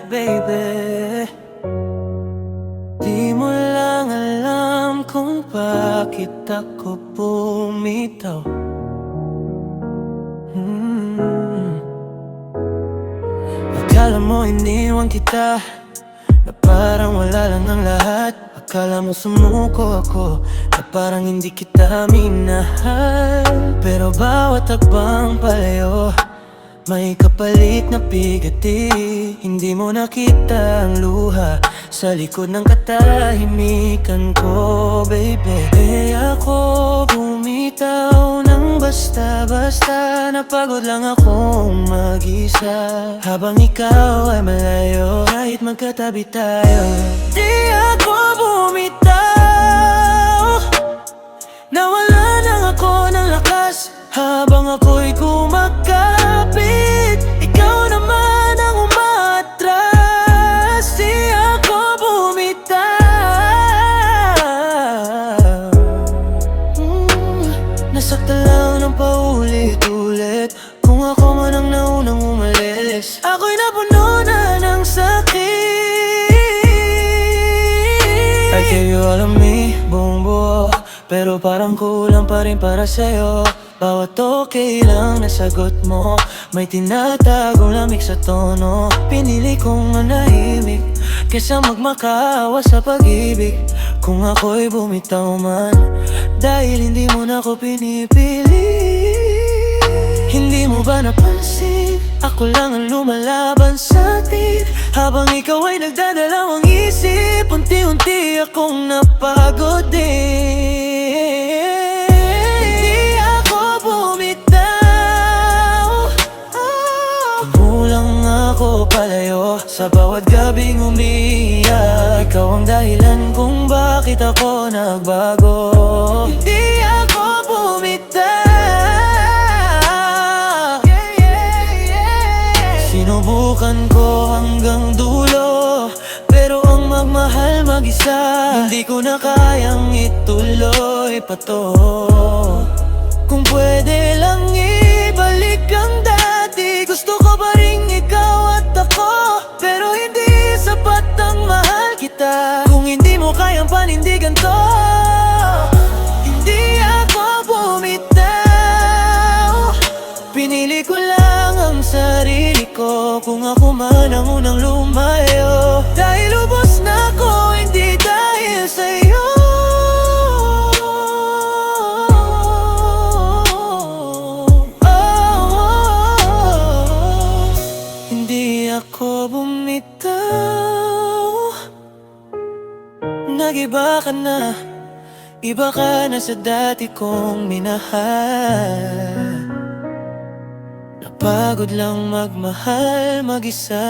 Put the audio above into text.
baby. Di mo lang alam kung bakit ako bumitaw. Akala mo iniwan kita, na parang wala lang ang lahat. Akala mo sumuko ako, na parang hindi kita minahal. Pero bawat hakbang palayo, may kapalit na bigati. Hindi mo nakita ang luha sa likod ng katahimikan ko, baby. Kaya ako bumitaw ng basta-basta. Napagod lang akong mag-isa, habang ikaw ay malayo, kahit magkatabi tayo. Di ako bumitaw, nawala lang ako ng lakas, habang ako'y kumakapit, ikaw naman ang umatras. Di ako bumitaw. Nasaktan lang ng paulit-ulit, kung ako man ang naunang umalis. Ako'y napuno na ng sakit. I gave you all of me, buong buo, pero parang kulang pa rin para sa'yo. Bawat okay lang na sagot mo, may tinatagong lamig sa tono. Pinili kong manahimik kesa magmakaawa sa pag-ibig. Kung ako'y bumitaw man, dahil hindi mo na ako pinipili. Hindi mo ba napansin, ako lang ang lumalaban sa atin, habang ikaw ay nagdadalawang isip. Unti-unti akong napagod din. Hindi ako bumitaw, kumulang ako palayo sa bawat gabing umiiyak. Ikaw ang dahilan kung bakit ako nagbago. Hindi ako bumitaw. Sinubukan ko hanggang dulo, pero ang magmahal mag-isa, hindi ko na kayang ituloy pa to. Kung pwede lang ibalik ang dati, gusto ko pa rin ikaw at ako. Pero hindi sapat ang mahal kita, kung hindi mo kayang panindigan to. Hindi ako bumitaw, pinili ko lang ang sarili ko. Kung ako man ang unang lumayo, dahil lubos na ako, hindi dahil sa'yo. Hindi ako bumitaw, nag-iba ka na, iba ka na sa dati kong minahal. Napagod lang magmahal mag-isa.